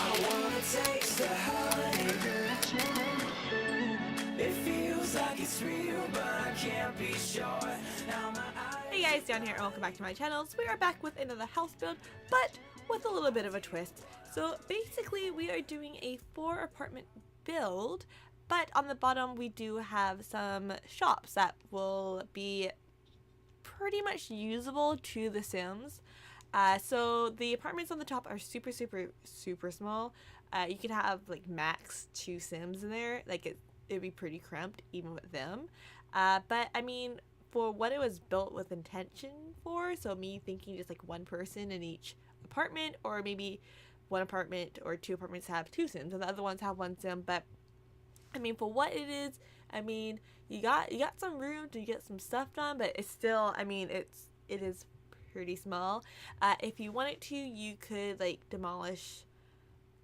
I wanna taste the honey. It feels like it's real, but I can't be sure. Now my eyes. Hey guys, down here and welcome back to my channel. So we are back with another house build, but with a little bit of a twist. So basically we are doing a 4 apartment build, but on the bottom we do have some shops that will be pretty much usable to the Sims. So the apartments on the top are super small. You could have like max 2 Sims in there. Like it'd be pretty cramped even with them. But I mean, for what it was built with intention for, so me thinking just like one person in each apartment, or maybe one apartment or 2 apartments have 2 Sims and the other ones have 1 Sim. But I mean, for what it is, I mean, you got some room to get some stuff done, but it's still, I mean, it is pretty small. If you wanted to, you could like demolish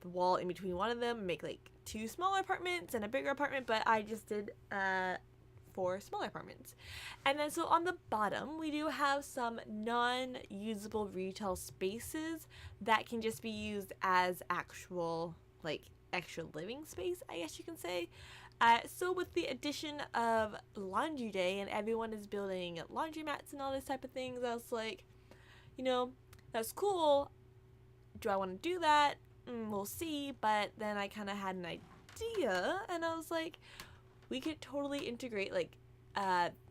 the wall in between one of them and make like 2 smaller apartments and a bigger apartment, but I just did 4 smaller apartments. And then so on the bottom we do have some non-usable retail spaces that can just be used as actual like extra living space, I guess you can say. So with the addition of laundry day and everyone is building laundromats and all this type of things, I was like, you know, that's cool. Do I want to do that? We'll see. But then I kind of had an idea and I was like, we could totally integrate like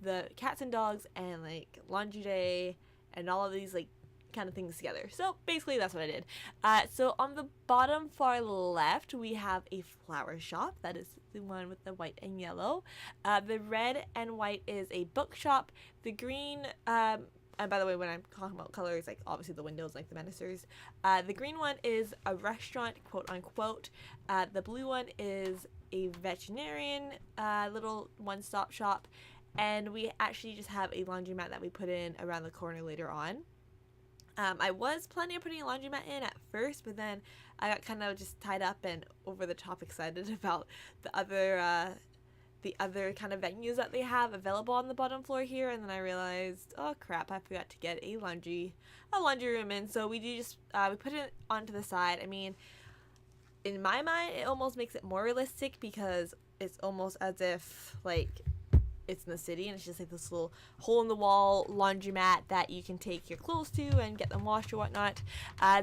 the cats and dogs and like laundry day and all of these like kind of things together. So basically that's what I did. So on the bottom far left we have a flower shop. That is the one with the white and yellow. The red and white is a bookshop. The green and by the way, when I'm talking about colors, like obviously the windows, like the menacers. The green one is a restaurant, quote unquote. The blue one is a veterinarian little one-stop shop, and we actually just have a laundromat that we put in around the corner later on. I was planning on putting a laundromat in at first, but then I got kind of just tied up and over the top excited about the other kind of venues that they have available on the bottom floor here, and then I realized, oh crap, I forgot to get a laundry room in. So we we put it onto the side. I mean, in my mind it almost makes it more realistic because it's almost as if like it's in the city and it's just like this little hole in the wall laundromat that you can take your clothes to and get them washed or whatnot.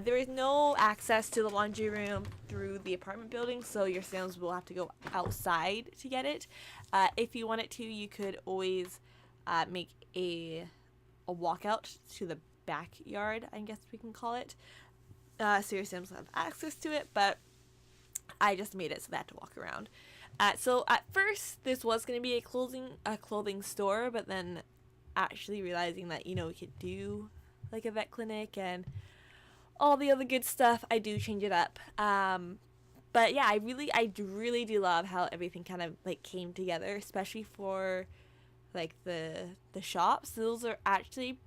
There is no access to the laundry room through the apartment building, so your Sims will have to go outside to get it. If you wanted to, you could always make a walkout to the backyard, I guess we can call it, so your Sims have access to it, but I just made it so they had to walk around. So at first this was going to be a clothing store, but then actually realizing that, you know, we could do like a vet clinic and all the other good stuff, I do change it up. But yeah, I really do love how everything kind of like came together, especially for like the shops. Those are actually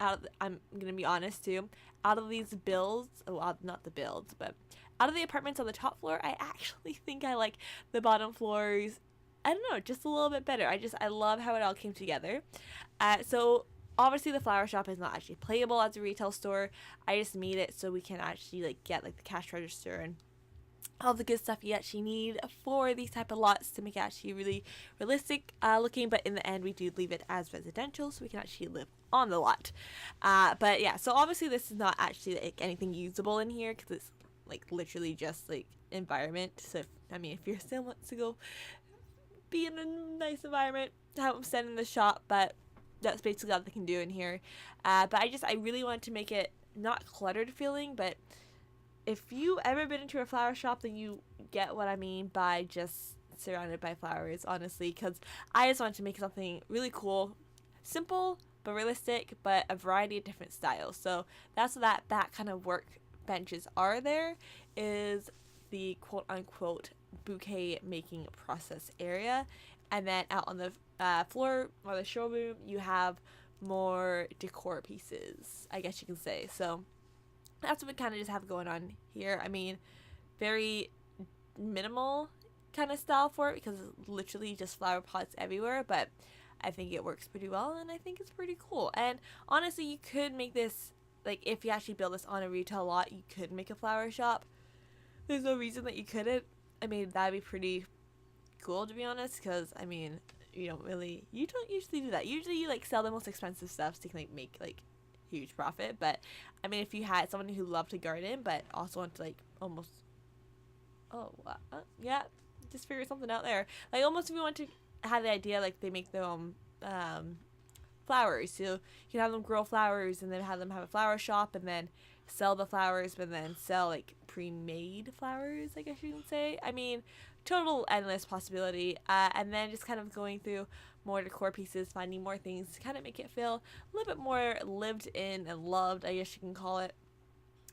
I'm gonna be honest too, out of these builds, well, not the builds, but out of the apartments on the top floor, I actually think I like the bottom floors, I don't know, just a little bit better. I love how it all came together. So obviously the flower shop is not actually playable as a retail store. I just made it so we can actually like get like the cash register and all the good stuff you actually need for these type of lots to make it actually really realistic looking, but in the end we do leave it as residential so we can actually live on the lot. But yeah, so obviously this is not actually like anything usable in here because it's like literally just like environment. So if your Sim wants to go be in a nice environment, have them stand in the shop, but that's basically all they can do in here. But I really wanted to make it not cluttered feeling, but if you ever been into a flower shop, then you get what I mean by just surrounded by flowers, honestly, because I just wanted to make something really cool, simple but realistic, but a variety of different styles. So that's what that back kind of work benches are. There is the quote unquote bouquet making process area, and then out on the floor or the showroom you have more decor pieces, I guess you can say. So that's what we kind of just have going on here. I mean, very minimal kind of style for it because it's literally just flower pots everywhere, but I think it works pretty well and I think it's pretty cool. And honestly, you could make this, like if you actually build this on a retail lot, you could make a flower shop, there's no reason that you couldn't. I mean, that'd be pretty cool, to be honest, because I mean, you don't usually do that. Usually you like sell the most expensive stuff so you can like make like huge profit. But I mean, if you had someone who loved to garden but also wanted to like almost, yeah, just figure something out there. Like almost if you want to have the idea like they make their own flowers, so you can have them grow flowers and then have them have a flower shop and then sell the flowers, but then sell like pre-made flowers, I guess you can say. I mean, total endless possibility. And then just kind of going through more decor pieces, finding more things to kind of make it feel a little bit more lived in and loved, I guess you can call it.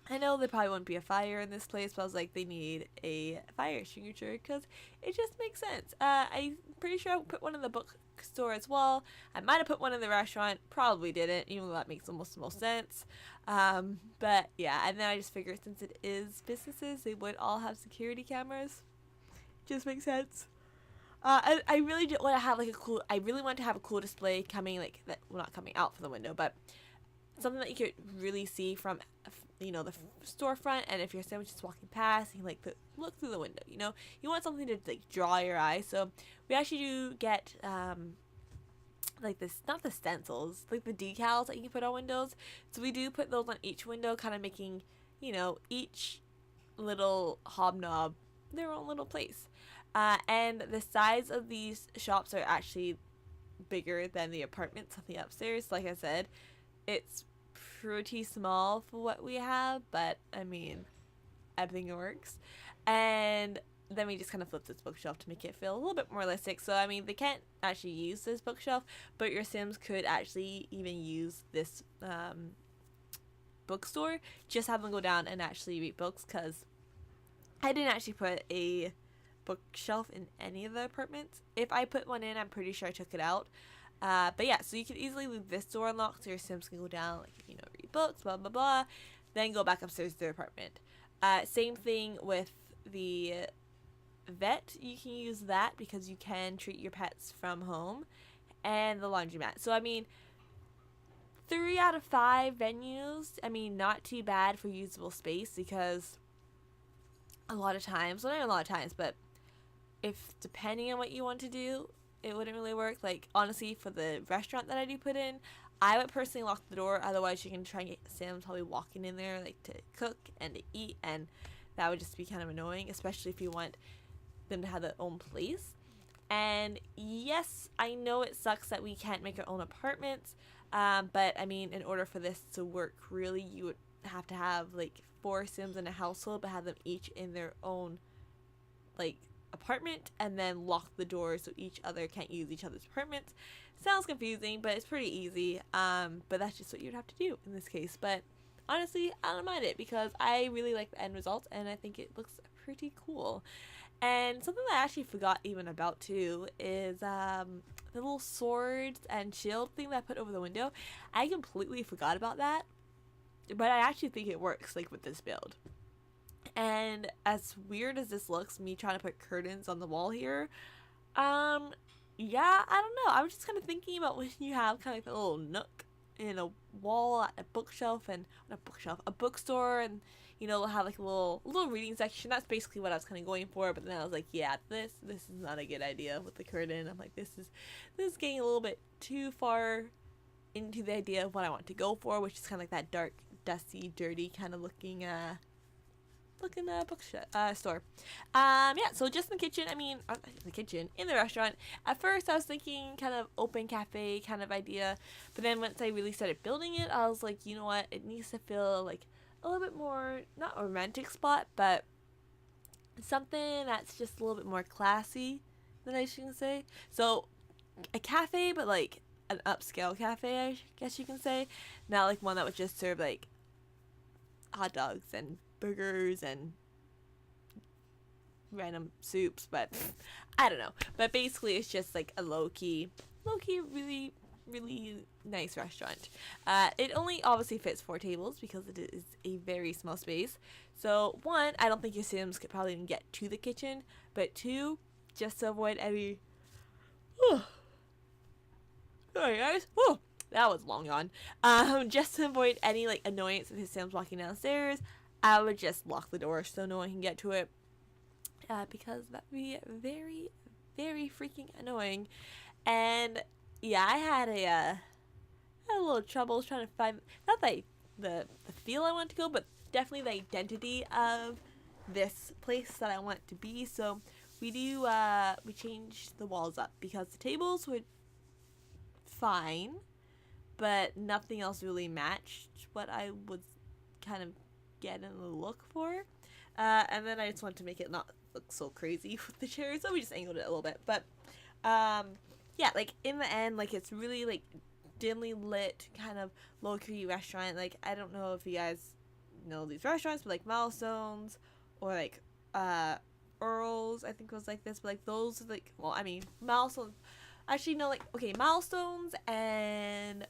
I know there probably won't be a fire in this place, but I was like, they need a fire extinguisher because it just makes sense. I'm pretty sure I put one in the bookstore as well. I might have put one in the restaurant, probably didn't, even though that makes almost the most sense. But yeah, and then I just figured since it is businesses, they would all have security cameras. Just makes sense. I really do want to have like I really want to have a cool display coming like that, well, not coming out from the window, but something that you could really see from, you know, the storefront. And if your sandwich is walking past, you can like look through the window. You know, you want something to like draw your eye. So we actually do get like this, not the stencils, like the decals that you can put on windows. So we do put those on each window, kind of making, you know, each little hobnob their own little place. And the size of these shops are actually bigger than the apartments on the upstairs. Like I said, it's pretty small for what we have, but I mean, everything works. And then we just kind of flip this bookshelf to make it feel a little bit more realistic. So I mean, they can't actually use this bookshelf, but your Sims could actually even use this bookstore. Just have them go down and actually read books, because I didn't actually put a bookshelf in any of the apartments. If I put one in, I'm pretty sure I took it out. But yeah, so you can easily leave this door unlocked so your Sims can go down, like, you know, read books, blah blah blah, then go back upstairs to their apartment. Same thing with the vet. You can use that because you can treat your pets from home, and the laundromat. So I mean, 3 out of 5 venues, I mean, not too bad for usable space, because a lot of times, well, not a lot of times, but if depending on what you want to do, it wouldn't really work. Like honestly, for the restaurant that I do put in, I would personally lock the door. Otherwise, you can try and get Sam's probably walking in there like to cook and to eat, and that would just be kind of annoying, especially if you want them to have their own place. And yes, I know it sucks that we can't make our own apartments, but I mean, in order for this to work, really, you would have to have like 4 Sims in a household, but have them each in their own like apartment, and then lock the door so each other can't use each other's apartments. Sounds confusing, but it's pretty easy. But that's just what you'd have to do in this case. But honestly, I don't mind it because I really like the end result, and I think it looks pretty cool. And something that I actually forgot even about too is the little swords and shield thing that I put over the window. I completely forgot about that, but I actually think it works like with this build. And as weird as this looks, me trying to put curtains on the wall here, yeah, I don't know. I was just kind of thinking about when you have kind of like a little nook in a wall at a bookshelf, and not a bookshelf, a bookstore, and you know, they'll have like a little reading section. That's basically what I was kind of going for. But then I was like, yeah, this is not a good idea with the curtain. I'm like, this is getting a little bit too far into the idea of what I want to go for, which is kind of like that dark, dusty, dirty kind of looking store. Yeah, so just in the kitchen, I mean, in the restaurant, at first I was thinking kind of open cafe kind of idea, but then once I really started building it, I was like, you know what, it needs to feel like a little bit more, not a romantic spot, but something that's just a little bit more classy than I should say. So a cafe, but like an upscale cafe, I guess you can say, not like one that would just serve like hot dogs and burgers and random soups, but I don't know. But basically, it's just like a low-key, really, really nice restaurant. It only obviously fits 4 tables because it is a very small space. So 1, I don't think your Sims could probably even get to the kitchen, but 2, just to avoid any. Sorry guys. That was a long yawn. Just to avoid any like annoyance of his Sims walking downstairs, I would just lock the door so no one can get to it, because that would be very, very freaking annoying. And yeah, I had a little trouble trying to find, not the feel I want to go, but definitely the identity of this place that I want to be. So we changed the walls up because the tables were fine, but nothing else really matched what I was kind of getting the look for. And then I just wanted to make it not look so crazy with the chairs, so we just angled it a little bit. But yeah, like in the end, like it's really like dimly lit, kind of low key restaurant. Like I don't know if you guys know these restaurants, but like Milestones or like Earl's, I think was like this, but like those like, well, I mean Milestones. Actually, no, like okay, Milestones and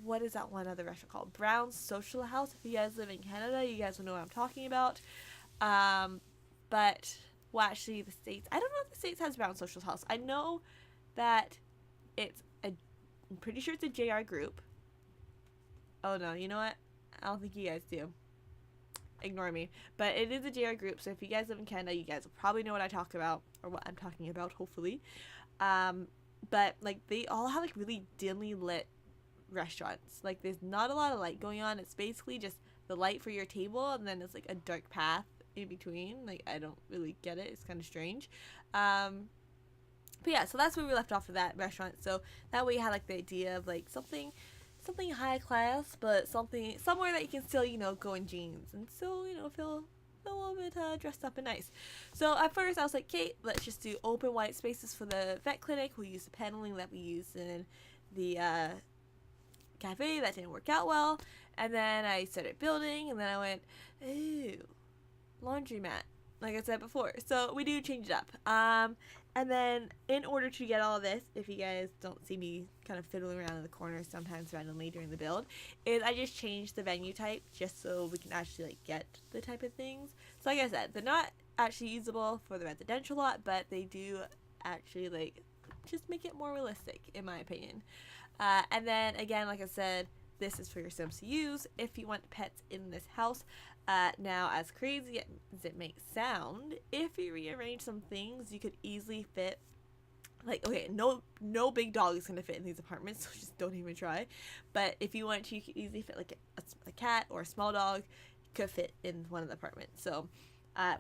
what is that one other restaurant called? Brown's Social House. If you guys live in Canada, you guys will know what I'm talking about. But well, actually, the States. I don't know if the States has Brown's Social House. I know that I'm pretty sure it's a JR group. Oh no, you know what? I don't think you guys do. Ignore me. But it is a JR group, so if you guys live in Canada, you guys will probably know what I talk about, or what I'm talking about, hopefully. But like they all have like really dimly lit restaurants. Like there's not a lot of light going on. It's basically just the light for your table, and then it's like a dark path in between. Like I don't really get it. It's kind of strange. But yeah, so that's where we left off of that restaurant. So that way you had like the idea of like something high class, but somewhere that you can still, you know, go in jeans and still, you know, feel a little bit dressed up and nice. So at first I was like, okay, let's just do open white spaces for the vet clinic. We'll use the paneling that we used in the cafe. That didn't work out well. And then I started building, and then I went, ooh, laundromat, like I said before. So we do change it up. And then in order to get all of this, if you guys don't see me kind of fiddling around in the corner sometimes randomly during the build, is I just changed the venue type just so we can actually like get the type of things. So like I said, they're not actually usable for the residential lot, but they do actually like just make it more realistic in my opinion. And then again, like I said, this is for your Sims to use if you want pets in this house. Now, as crazy as it may sound, if you rearrange some things, you could easily fit, like, okay, no big dog is going to fit in these apartments, so just don't even try. But if you want to, you could easily fit, like, a cat or a small dog could fit in one of the apartments. So,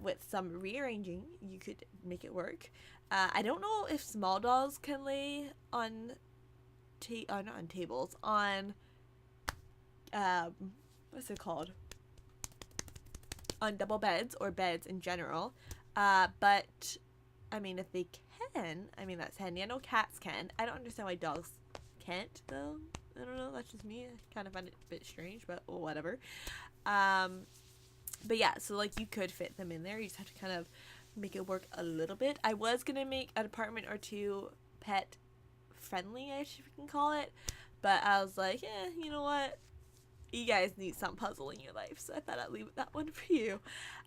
with some rearranging, you could make it work. I don't know if small dogs can lay on, not on tables, on, what's it called? On double beds or beds in general. But I mean, if they can, I mean, that's handy. I know cats can. I don't understand why dogs can't though. I don't know, that's just me. I kind of find it a bit strange, but whatever. But yeah, so like you could fit them in there. You just have to kind of make it work a little bit. I was gonna make an apartment or two pet friendly-ish, if you can call it, but I was like, yeah, you know what? You guys need some puzzle in your life, so I thought I'd leave that one for you.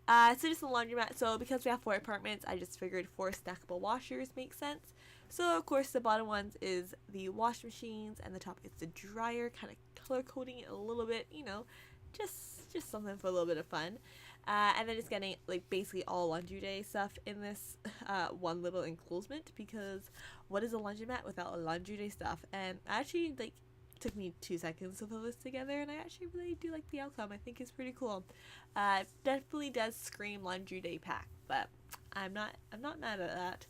So just a laundromat. So because we have 4 apartments, I just figured 4 stackable washers make sense. So of course the bottom ones is the wash machines, and the top is the dryer, kind of color coding it a little bit, you know, just something for a little bit of fun. And then just getting like basically all laundry day stuff in this one little enclosement, because what is a laundromat without a laundry day stuff? And actually like took me 2 seconds to put this together, and I actually really do like the outcome. I think it's pretty cool. It definitely does scream laundry day pack, but I'm not mad at that.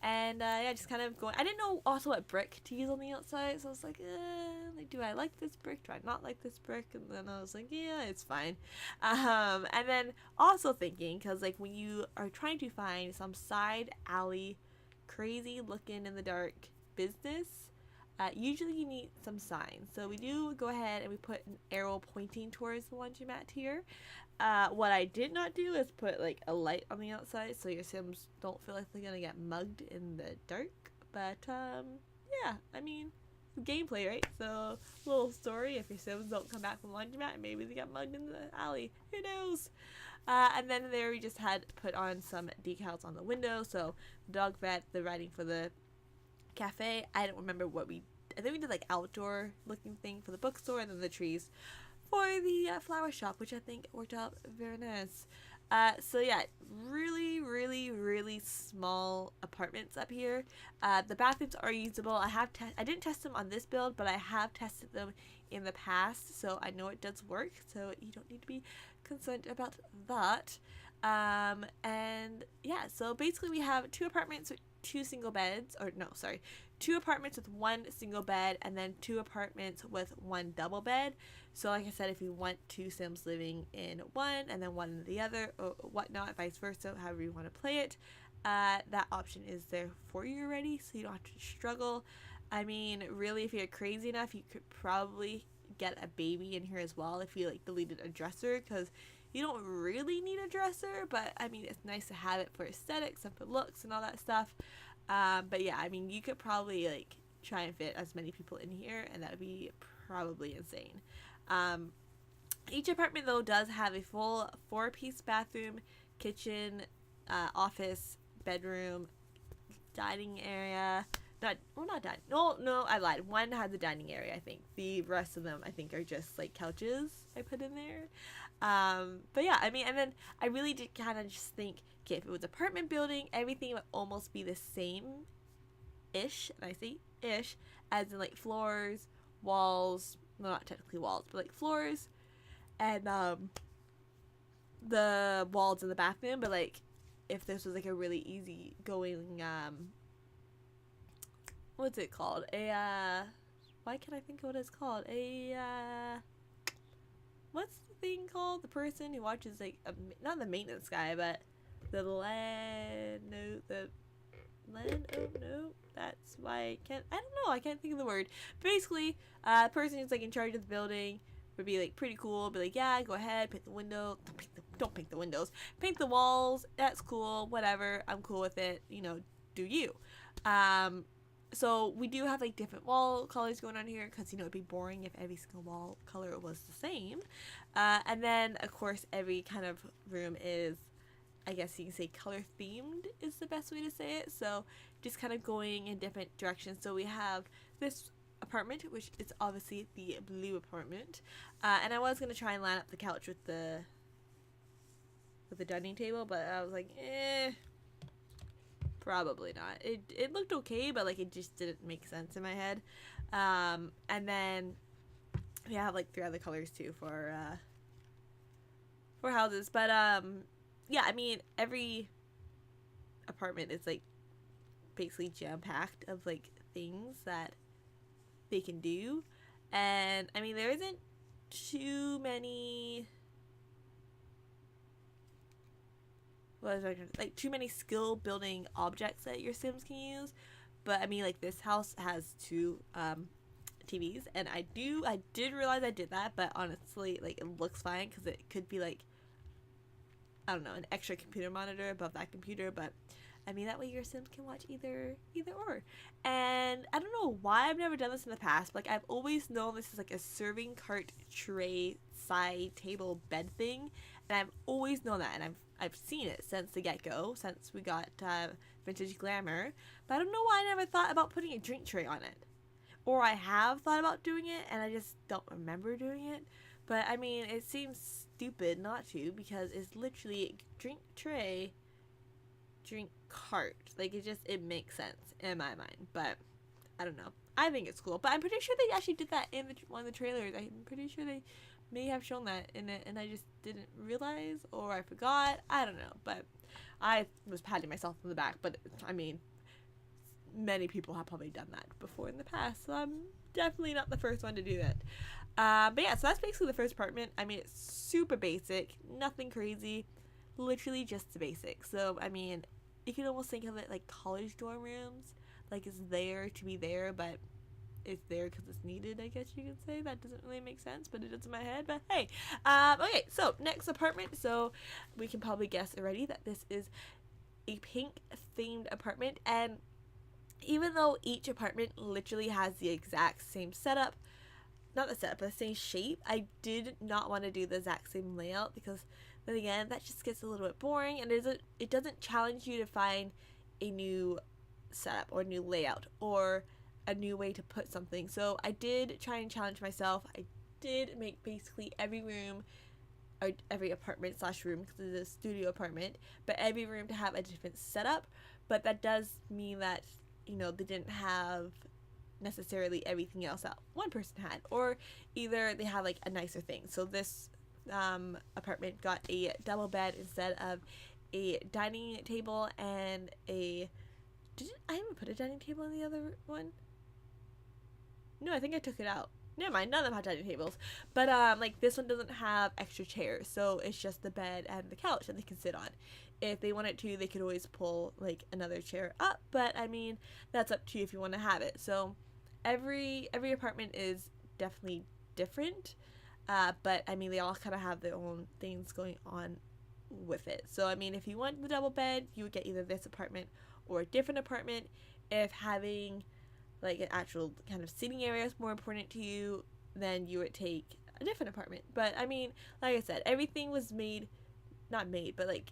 And yeah, just kind of going. I didn't know also what brick to use on the outside, so I was like, like, do I like this brick? Do I not like this brick? And then I was like, yeah, it's fine. And then also thinking, because like when you are trying to find some side alley, crazy looking in the dark business, usually you need some signs. So we do go ahead and we put an arrow pointing towards the laundromat here. What I did not do is put like a light on the outside, so your Sims don't feel like they're gonna get mugged in the dark. But yeah, I mean, gameplay, right? So little story: if your Sims don't come back from the laundromat, maybe they get mugged in the alley. Who knows? And then there we just had put on some decals on the window. So dog vet, the writing for the cafe. I don't remember what I think we did like outdoor looking thing for the bookstore, and then the trees for the flower shop, which I think worked out very nice. So yeah, really, really, really small apartments up here. The bathrooms are usable. I didn't test them on this build, but I have tested them in the past, so I know it does work. So you don't need to be concerned about that. And yeah, so basically we have two apartments with two single beds, or no, sorry, two apartments with one single bed, and then two apartments with one double bed. So like I said, if you want two Sims living in one and then one in the other, or whatnot, vice versa, however you want to play it, that option is there for you already, so you don't have to struggle. I mean, really, if you're crazy enough, you could probably get a baby in here as well if you like deleted a dresser, because you don't really need a dresser, but I mean, it's nice to have it for aesthetics and for looks and all that stuff. But yeah, I mean, you could probably like try and fit as many people in here, and that would be probably insane. Each apartment though does have a full 4-piece bathroom, kitchen, office, bedroom, dining area. Not dining. No, I lied. One has a dining area, I think. The rest of them, I think, are just like couches I put in there. But yeah, I mean, and then I really did kind of just think, okay, if it was apartment building, everything would almost be the same-ish, and I say ish, as in like floors, walls, well, not technically walls, but like floors, and the walls in the bathroom. But like, if this was like a really easy going, what's it called? Why can't I think of what it's called? What's the thing called? The person who watches like not the maintenance guy, but the land. No, the land. Oh no, that's why I can't. I don't know. I can't think of the word. Basically, the person who's like in charge of the building would be like pretty cool. Be like, yeah, go ahead, paint the window. Don't paint the windows. Paint the walls. That's cool. Whatever. I'm cool with it. You know, do you? So we do have like different wall colors going on here, because you know it'd be boring if every single wall color was the same. And then of course every kind of room is, I guess you can say, color themed is the best way to say it. So just kind of going in different directions. So we have this apartment, which is obviously the blue apartment, and I was gonna try and line up the couch with the dining table, but I was like, probably not. It looked okay, but like it just didn't make sense in my head. And then we have like 3 other colors too for houses. But yeah, I mean, every apartment is like basically jam packed of like things that they can do, and I mean there isn't too many. Like too many skill building objects that your Sims can use, but I mean like this house has 2 TVs, and I did realize I did that, but honestly like it looks fine, because it could be like, I don't know, an extra computer monitor above that computer, but I mean that way your Sims can watch either or. And I don't know why I've never done this in the past, but like I've always known this is like a serving cart tray side table bed thing, and I've always known that, and I've seen it since the get-go, since we got Vintage Glamour, but I don't know why I never thought about putting a drink tray on it. Or I have thought about doing it, and I just don't remember doing it. But I mean, it seems stupid not to, because it's literally drink tray, drink cart. Like, it makes sense in my mind, but I don't know. I think it's cool, but I'm pretty sure they actually did that in one of the trailers. I'm pretty sure they may have shown that in it, and I just didn't realize, or I forgot. I don't know, but I was patting myself on the back. But I mean, many people have probably done that before in the past, so I'm definitely not the first one to do that. But yeah, so that's basically the first apartment. I mean, it's super basic, nothing crazy, literally just the basics. So I mean, you can almost think of it like college dorm rooms, like it's there to be there, but it's there because it's needed, I guess you could say. That doesn't really make sense, but it does in my head. But hey, okay, so next apartment. So we can probably guess already that this is a pink themed apartment, and even though each apartment literally has the exact same setup, not the setup, but the same shape, I did not want to do the exact same layout, because then again, that just gets a little bit boring, and it doesn't challenge you to find a new setup or a new layout or a new way to put something. So I did try and challenge myself. I did make basically every room, or every apartment slash room, because it's a studio apartment, but every room to have a different setup. But that does mean that, you know, they didn't have necessarily everything else that one person had, or either they have like a nicer thing. So this apartment got a double bed instead of a dining table and a, did I even put a dining table in the other one? No, I think I took it out. Never mind, none of them have dining tables. But like this one doesn't have extra chairs, so it's just the bed and the couch that they can sit on. If they wanted to, they could always pull like another chair up, but I mean, that's up to you if you want to have it. So every apartment is definitely different, but I mean, they all kind of have their own things going on with it. So I mean, if you want the double bed, you would get either this apartment or a different apartment. If having like an actual kind of sitting area is more important to you, then you would take a different apartment. But I mean, like I said, everything was made, not made, but like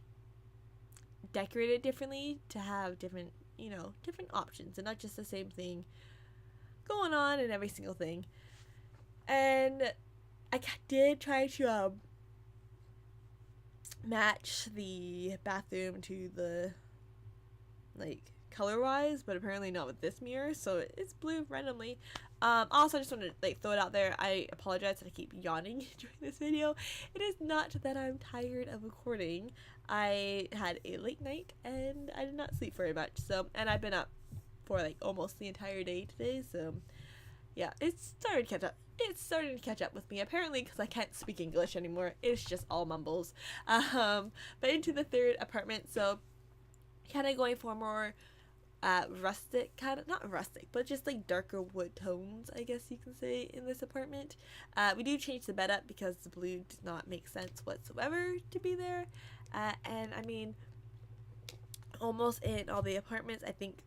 decorated differently to have different, you know, different options and not just the same thing going on in every single thing. And I did try to match the bathroom to the like color wise, but apparently not with this mirror, so it's blue randomly. Also, I just want to like throw it out there, I apologize that I keep yawning during this video. It is not that I'm tired of recording. I had a late night and I did not sleep very much, so, and I've been up for like almost the entire day today, so yeah, it's starting to catch up with me, apparently, because I can't speak English anymore. It's just all mumbles. But into the third apartment, so kind of going for more rustic, kind of, not rustic, but just like darker wood tones, I guess you can say, in this apartment. We do change the bed up because the blue did not make sense whatsoever to be there. And I mean, almost in all the apartments, I think,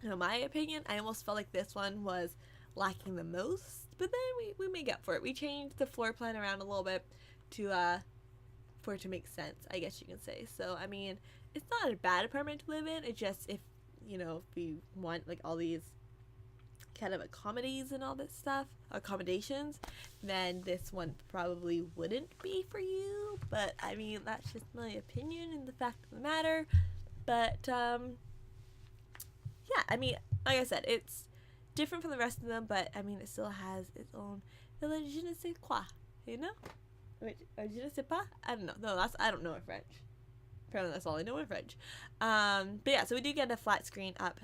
in my opinion, I almost felt like this one was lacking the most, but then we make up for it. We changed the floor plan around a little bit to for it to make sense, I guess you can say. So I mean, it's not a bad apartment to live in. It's just, if you know, if you want like all these kind of accommodations and all this stuff, accommodations, then this one probably wouldn't be for you. But I mean, that's just my opinion and the fact of the matter. But yeah, I mean, like I said, it's different from the rest of them, but I mean, it still has its own je ne sais quoi, you know? Wait, je ne sais pas? I don't know. No, I don't know in French. Apparently that's all I know in French. But yeah, so we do get a flat screen up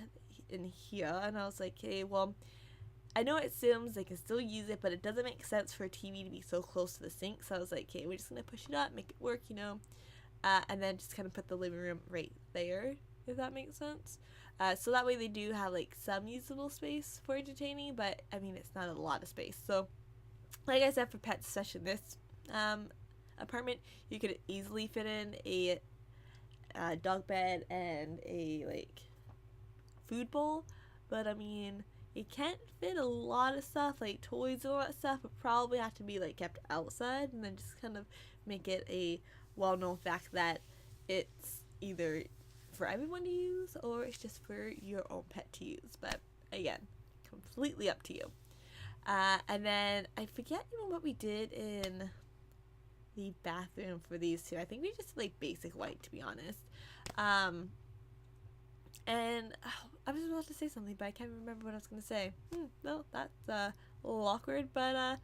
in here, and I was like, hey, well, I know it seems they can still use it, but it doesn't make sense for a TV to be so close to the sink. So I was like, okay, we're just gonna push it up, make it work, you know, and then just kind of put the living room right there, if that makes sense. So that way they do have like some usable space for entertaining, but I mean, it's not a lot of space. So like I said, for pets, especially this apartment, you could easily fit in a dog bed and a like food bowl, but I mean, it can't fit a lot of stuff like toys and all that stuff. Would probably have to be like kept outside, and then just kind of make it a well-known fact that it's either for everyone to use or it's just for your own pet to use. But again, completely up to you. And then I forget even what we did in the bathroom for these two. I think we just did like basic white, to be honest. And I was about to say something, but I can't remember what I was going to say. Well, that's a little awkward, but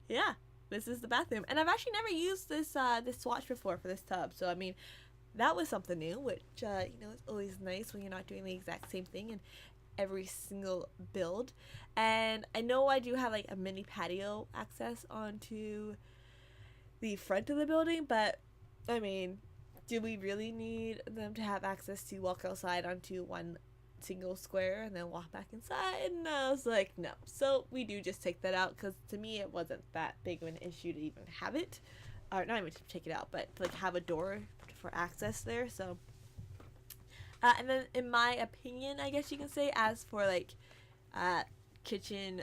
yeah, this is the bathroom. And I've actually never used this this swatch before for this tub, so I mean, that was something new, which you know, it's always nice when you're not doing the exact same thing in every single build. And I know I do have like a mini patio access onto the front of the building, but I mean, do we really need them to have access to walk outside onto one single square and then walk back inside? And I was like, no. So we do just take that out, because to me it wasn't that big of an issue to even have it, or not even to take it out, but to like have a door for access there. So and then in my opinion, I guess you can say, as for like kitchen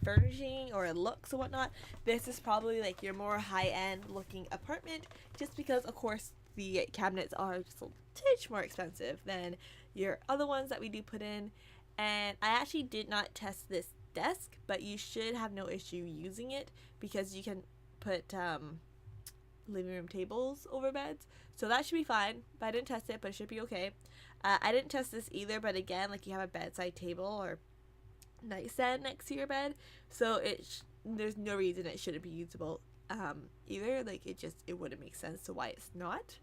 furnishing or looks or whatnot, this is probably like your more high-end looking apartment, just because of course the cabinets are just a titch more expensive than your other ones that we do put in. And I actually did not test this desk, but you should have no issue using it because you can put living room tables over beds, so that should be fine. But I didn't test it, but it should be okay. I didn't test this either, but again, like, you have a bedside table or nightstand next to your bed, so there's no reason it shouldn't be usable either. Like, it wouldn't make sense to why it's not.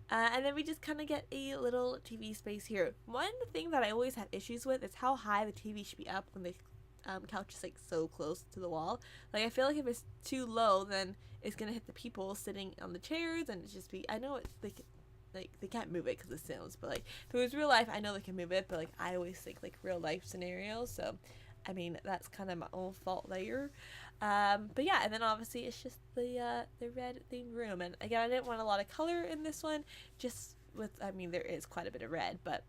And then we just kind of get a little TV space here. One thing that I always have issues with is how high the TV should be up when the couch is like so close to the wall. Like, I feel like if it's too low, then it's gonna hit the people sitting on the chairs, and it's just I know it's like they can't move it because of sounds, but like, if it was real life, I know they can move it, but like, I always think like real life scenarios, so I mean, that's kind of my own fault there. But yeah, and then obviously it's just the red themed room, and again, I didn't want a lot of color in this one, just with, I mean, there is quite a bit of red, but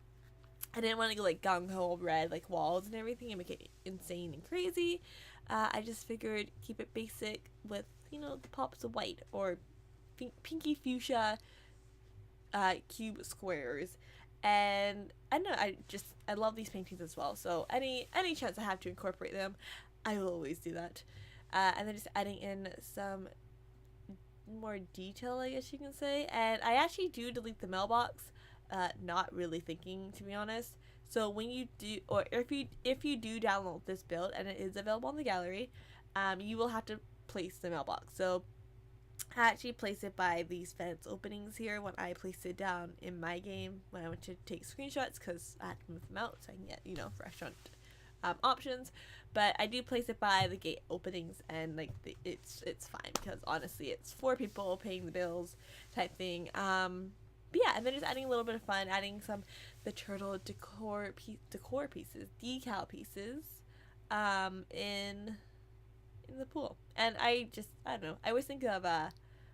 I didn't want to go like gung-ho red, like walls and everything, and make it insane and crazy. I just figured keep it basic with, you know, the pops of white or pinky fuchsia cube squares. And I don't know, I love these paintings as well, so any chance I have to incorporate them, I will always do that. And then just adding in some more detail, I guess you can say. And I actually do delete the mailbox, not really thinking, to be honest. So when you do, or if you do download this build and it is available in the gallery, you will have to place the mailbox. So I actually placed it by these fence openings here when I placed it down in my game when I went to take screenshots, because I had to move them out so I can get, you know, restaurant options. But I do place it by the gate openings, and like it's fine, because honestly it's for people paying the bills type thing. But yeah, and then just adding a little bit of fun, adding the turtle decor pieces, decal pieces, in the pool. And I don't know, I always think of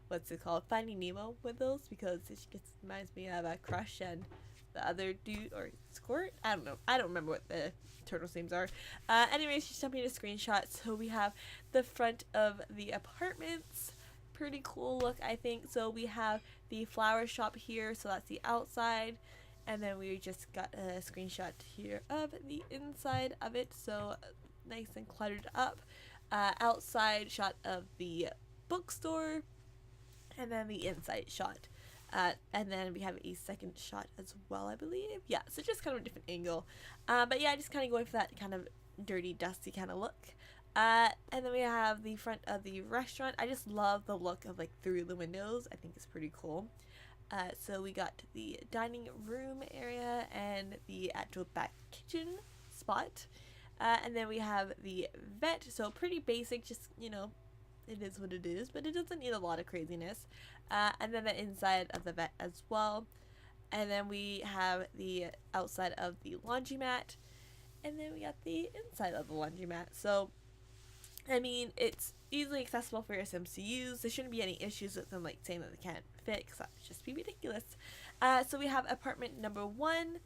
what's it called, Finding Nemo with those, because it just reminds me of Crush and the other dude, or Squirt, I don't know, I don't remember what the turtles' names are. Anyways, just jumping to screenshots. So we have the front of the apartments, pretty cool look, I think. So we have the flower shop here, so that's the outside, and then we just got a screenshot here of the inside of it, so nice and cluttered up. Outside shot of the bookstore, and then the inside shot, and then we have a second shot as well, I believe. Yeah, so just kind of a different angle, but yeah, just kind of going for that kind of dirty, dusty kind of look. And then we have the front of the restaurant. I just love the look of like through the windows. I think it's pretty cool. So we got the dining room area and the actual back kitchen spot. And then we have the vet, so pretty basic, just, you know, it is what it is, but it doesn't need a lot of craziness. And then the inside of the vet as well. And then we have the outside of the laundromat. And then we got the inside of the laundromat. So, I mean, it's easily accessible for your Sims to use. There shouldn't be any issues with them, like, saying that they can't fit, because that would just be ridiculous. So we have apartment number 1.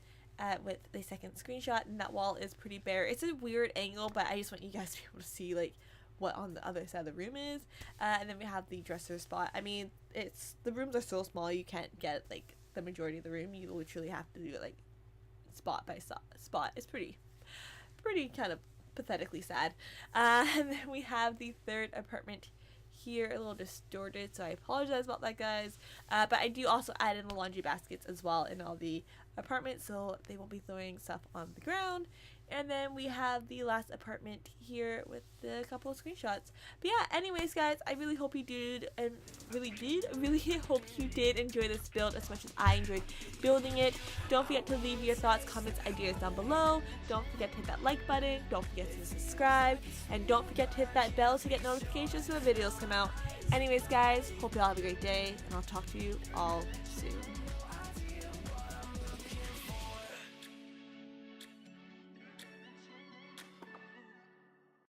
With the second screenshot, and that wall is pretty bare. It's a weird angle, but I just want you guys to be able to see like what on the other side of the room is. And then we have the dresser spot. I mean, the rooms are so small, you can't get like the majority of the room. You literally have to do it like spot by spot. It's pretty kind of pathetically sad. And then we have the third apartment here, a little distorted, so I apologize about that, guys. But I do also add in the laundry baskets as well in all the apartments, so they won't be throwing stuff on the ground. And then we have the last apartment here with a couple of screenshots. But yeah, anyways, guys, I really hope you did, and really hope you did enjoy this build as much as I enjoyed building it. Don't forget to leave your thoughts, comments, ideas down below. Don't forget to hit that like button. Don't forget to subscribe. And don't forget to hit that bell to get notifications when the videos come out. Anyways, guys, hope you all have a great day, and I'll talk to you all soon.